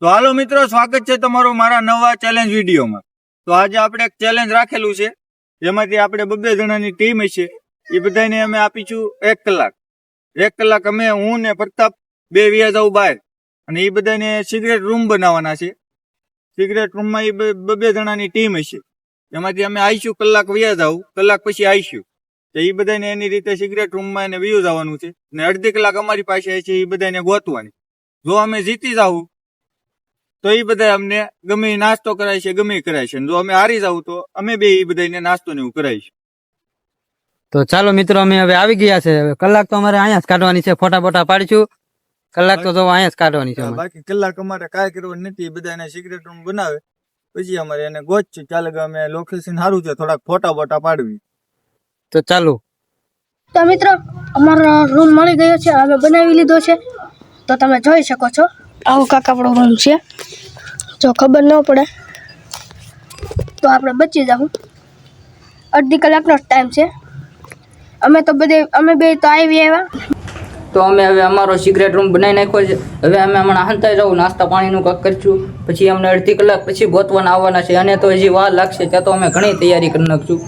તો હાલો મિત્રો, સ્વાગત છે તમારું મારા નવા ચેલેન્જ વિડીયોમાં। તો આજે આપણે એક ચેલેન્જ રાખેલું છે, જેમાંથી આપણે 2 જણાની ટીમ હશે, એ બધાને અમે આપીશું 1 કલાક। 1 કલાક અમે, હું ને પ્રતાપ, 2 વ્યા જાવ બહાર, અને એ બધાને સિગરેટ રૂમ બનાવવાના છે। સિગરેટ રૂમમાં એ 2 જણાની ટીમ હશે, એમાંથી અમે આવીશું, કલાક વ્યા જાવ, કલાક પછી આવીશું, તો એ બધાને એની રીતે સિગરેટ રૂમમાં એને વ્યૂ જવાનું છે, ને અડધી કલાક અમારી પાસે છે એ બધાને ગોતવાની। જો અમે જીતી જાવ તો એ બધા અમને ગમે નાસ્તો કરાય છે, ગમે કરાય છે। જો અમે હારી જાવ તો અમે બે એ બધાને નાસ્તો ને એવું કરાવીશું। તો ચાલો મિત્રો, અમે હવે આવી ગયા છે। કલાક તો અમારે અહીંયા જ કાઢવાની છે, ફોટા બોટા પાડીશું। કલાક તો જો અહીંયા જ કાઢવાની છે। બાકી કલાક અમારે કાંઈ કરવાનું નથી, એ બધા એને સિગરેટ રૂમ બનાવે પછી અમારે એને ગોતશું। ચાલે કે અમે લોકેશન સારું છે, થોડાક ફોટા બોટા પાડવી। તો ચાલો। તો મિત્રો, અમારો રૂમ મળી ગયો છે, અમે બનાવી લીધો છે। તો તમે જોઈ શકો છો, આવું કાંક આપણો રૂમ છે। જો ખબર ન પડે તો આપણે બચી જાઉં। અડધી કલાકનો ટાઈમ છે। અમે બે તો આવી આવ્યા। તો અમે હવે અમારો સિગરેટ રૂમ બનાવી નાખ્યો છે। હવે અમે હમણાં હંતાઈ જવું, નાસ્તા પાણીનું કાંક કરીશું, પછી અમને અડધી કલાક પછી ગોતવાના આવવાના છે, અને તો હજી વાર લાગશે, ત્યાં તો અમે ઘણી તૈયારી કરી નાખશું।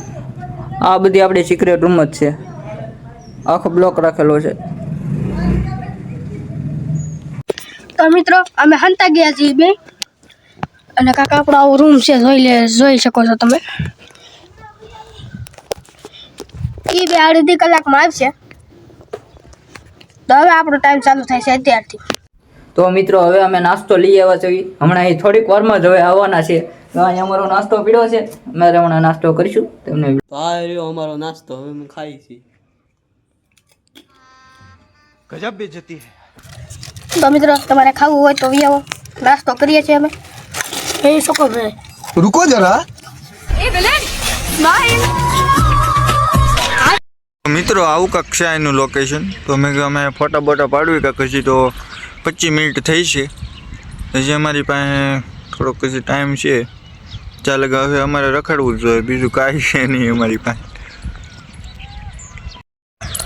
આ બધી આપણી સિગરેટ રૂમ જ છે, આખો બ્લોક રાખેલો છે। તો મિત્રો, અમે હંતા ગયા છીએ બે, અને કાંક આપણો આવો રૂમ છે, જોઈ શકો છો તમે। એ બે અડધી કલાકમાં આવશે। તો હવે આપણો ટાઈમ ચાલુ થાય છે અત્યારથી। તો મિત્રો, હવે અમે નાસ્તો લઈ આવ્યા છીએ, હમણાં એ થોડીક વારમાં જ હવે આવવાના છે। તો અહીંયા અમારો નાસ્તો પીડ્યો છે, અમારે હમણાં નાસ્તો કરીશું તેમને। તો આ રહ્યો અમારો નાસ્તો, હવે અમે ખાઈ છીએ। गजब बेइज्जती है। તો મિત્રો, તમારે ખાવું હોય તો આવો, નાસ્તો કરીએ છીએ અમે। એ શકો છો, रुको जरा। મિત્રો, આવું કાંક છે એનું લોકેશન। તો અમે ફોટા બોટા પાડવી કાંક, હજી તો 25 મિનિટ થઈ છે, હજી અમારી પાસે થોડોક હજી ટાઈમ છે। ચાલે કે હવે અમારે રખડવું જ જોઈએ, બીજું કાંઈ છે નહીં અમારી પાસે।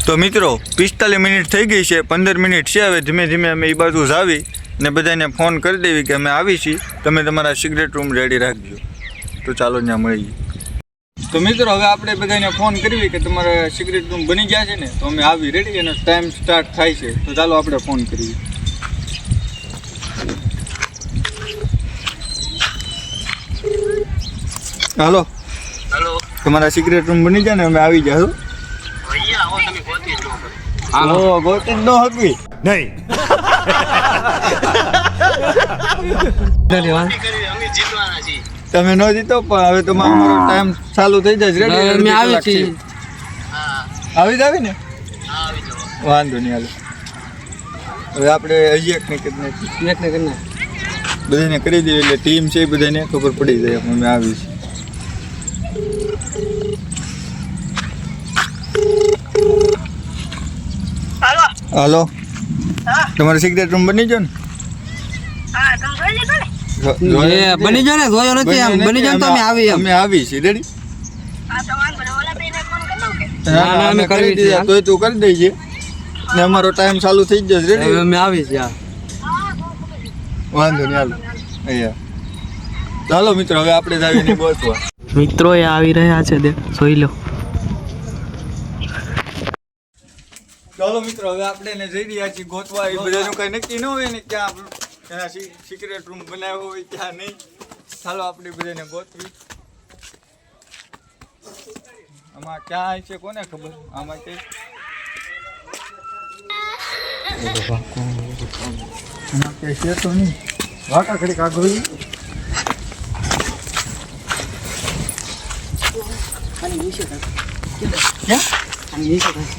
તો મિત્રો, 45 મિનિટ થઈ ગઈ છે, 15 મિનિટ છે। હવે ધીમે ધીમે અમે એ બાજુ જ આવી ને બધાને ફોન કરી દેવી કે અમે આવી છીએ, તમે તમારા સિગરેટ રૂમ રેડી રાખજો। તો ચાલો ત્યાં મળીએ। તો મિત્રો, હવે આપણે બધાને ફોન કરવી કે તમારા સિગરેટ રૂમ બની ગયા છે ને, તો અમે આવી રેડી, એનો ટાઈમ સ્ટાર્ટ થાય છે। તો ચાલો આપણે ફોન કરીએ। હાલો हेलो તમારા સિગરેટ રૂમ બની જાય ને, અમે આવી જાશું। भैया आओ તમે ગોતી જ લો ઓ ગોતી ન હકવી नहीं। કરી અમે જીતવાના છીએ તમે ન જીતો, પણ હવે તો અમારો ટાઈમ ચાલુ થઈ જાય અમે રેડી। આવી છીએ। હા આવી જ આવી ને, હા આવી જાઓ વાંધો નહીં, હાલો। હવે આપણે હજી એક ને કેટલે એકને કરીને બધાને કરી દઈએ, એટલે ટીમ છે એ બધાને ખબર પડી જાય અમે આવી છીએ। હાલો, તમારો સિગરેટ રૂમ બની ગયો ને? હા, તમે જોઈ લીધો ને? એ બની જાય ને, જોયો નથી આમ, બની જાય ને તો અમે આવી એમ। અમે આવી છીએ રેડી। હા, તો વાંધો નહીં, ઓલા બેને ફોન કરી દઉં કે? ના, અમે કરી દીધા, તોય તું કરી દેજે ને, અમારો ટાઈમ ચાલુ થઈ જશે હવે રેડી। અમે આવી છીએ। વાંધો નહીં, હાલો અહીંયા ચાલો મિત્રો, હવે આપણે જ આવીને ગોતવા। મિત્રો એ આવી રહ્યા છે, જોઈ લો। ચાલો મિત્રો, હવે આપણે એને જઈ રહ્યા છીએ ગોતવા। એ બધાનું કઈ નક્કી ન હોય ને, ક્યાં એના સિગરેટ રૂમ બનાવ્યો હોય ક્યાં નહીં। ચાલો આપણે બધાને ગોતવી। આમાં ક્યાં છે કોને ખબર, આમાં કઈ આમાં કઈ છે તો નહીં। વાટા ખડી કાગળ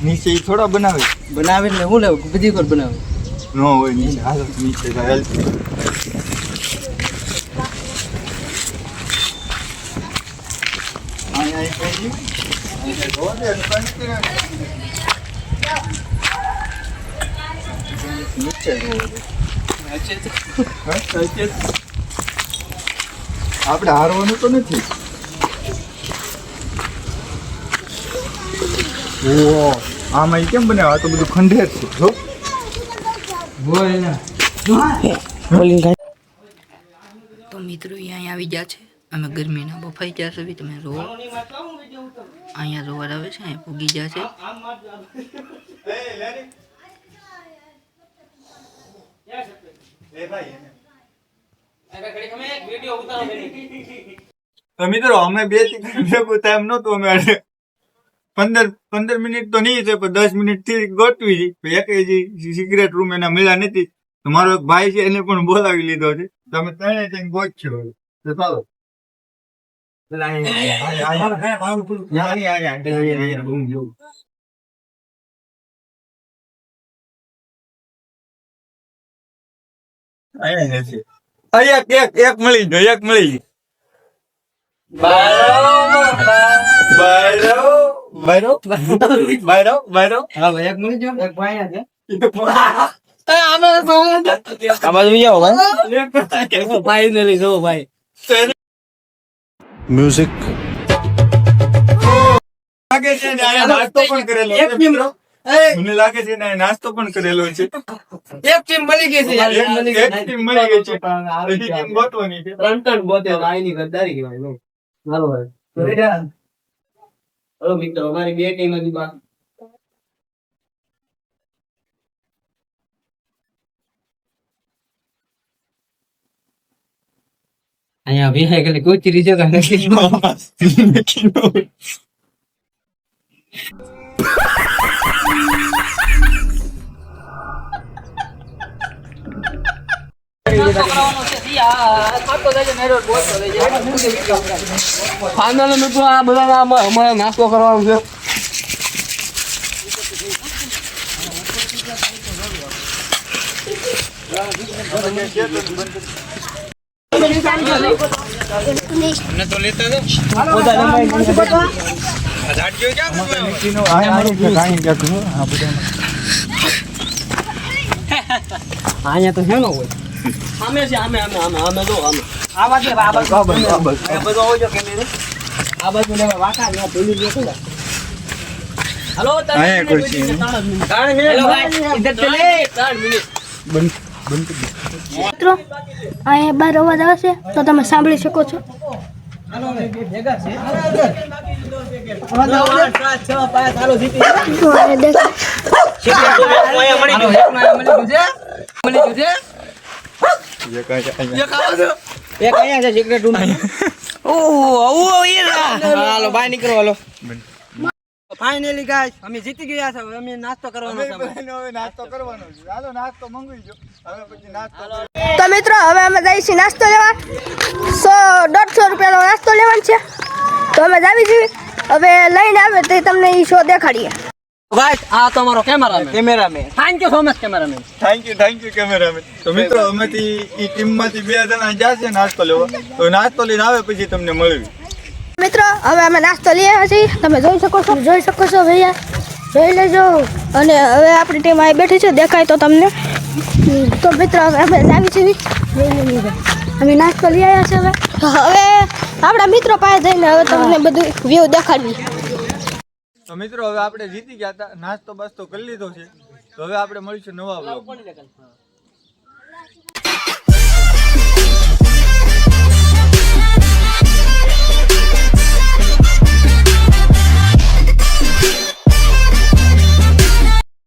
નીચે ઈ થોડા બનાવે ને હું લેવું, બધી કોર બનાવે ન હોય નીચે। હાલો નીચે હેલ્પ આપણે હારવાનું તો નથી। ઓ આમાં કેમ બનાવે? આ તો બધું ખંડેર છે જો। મિત્રો અહીંયા આવી ગયા છે. અમે ગરમીના બફાઈ ગયા છે. તમે જુઓ અહીંયા જોવા આવે છે, અહીંયા પૂગી ગયા છે. તો મિત્રો અમે બે ટાઈમ નહોતું, અમે 15 મિનિટ તો નહીં છે, પણ 10 મિનિટ થી ગોઠવી છે. એક સિક્રેટ રૂમ એના મળ્યા નથી. તો મારો એક ભાઈ છે, એને પણ બોલાવી લીધો છે. તમે ત્રણે જઈને ગોઠશો. તો ચાલો અહીંયા એક મળી ગયો, એક મળી ગયો. म्यूजिक લાગે છે ને અહીંયા નાસ્તો પણ કરેલો છે મિત્રો. મને લાગે છે ને અહીંયા નાસ્તો પણ કરેલો છે. એક ટીમ મળી ગઈ છે યાર, એક ટીમ મળી ગઈ છે. બીજી ટીમ ગોતવાની છે. મિત્રો અમારી બે ટીમ હતી બાકી. અહીંયા વિહાય ગલે કોચી રીજો કાને ફાઇનલ મિત્રો આ બધા અમારે નાસ્તો કરવાનો છે. અહીંયા તો હેનો હોય આમે છે, આમે આમે આમે આમે જો આમે આ બાજુ આ બાજુ આ બધું આવજો કે નહીં આ બાજુ લેવા વાકા ને પેલી લેતો ને. હાલો અહીંયા ખુરશી. 3 મિનિટ ઇધર ચલે 3 મિનિટ મિત્રો અહીંયા બાર અવાજ આવે છે, તો તમે સાંભળી શકો છો. તો અહીંયા દેખ એક અહીંયા છે સિક્રેટ રૂમ. ઓહો એ હાલો બહાર નીકળો. હાલો ફાઇનલી ગાઈસ અમે જીતી ગયા છે. અમે નાસ્તો કરવાનો છે. હવે નાસ્તો કરવાનો છે. હાલો નાસ્તો મંગાવી જો. હવે પછી નાસ્તો તો મિત્રો હવે અમે જઈએ છીએ નાસ્તો લેવા. 100-150 રૂપિયાનો નાસ્તો લેવાનો છે, તો અમે જાવી છીએ. હવે લઈને આવે તો તમને એ શો દેખાડીએ. ગાઈસ આ તમારો cameraman. Thank you so much cameraman. Thank you cameraman. તો મિત્રો અમેથી ઈ ટીમમાંથી 2 જણા જશે નાસ્તો લેવા. તો નાસ્તો લઈને આવે પછી તમને મળવી. મિત્રો હવે અમે નાસ્તો લઈ આવ્યા છીએ, તમે જોઈ શકો છો ભૈયા, જોઈ લેજો. અને હવે આપણી ટીમ અહીં બેઠી છે, દેખાય તો તમને. તો મિત્રો હવે અમે આવી છીએ, અમે નાસ્તો લઈ આવ્યા છે. હવે આપણા મિત્રો પાસે જઈને હવે તમને બધું વ્યૂ દેખાડવી. તો મિત્રો હવે આપણે જીતી ગયા હતા, નાસ્તો બાસ્તો કરી લીધો છે. તો હવે આપણે મળીશું નવા બ્લોગ.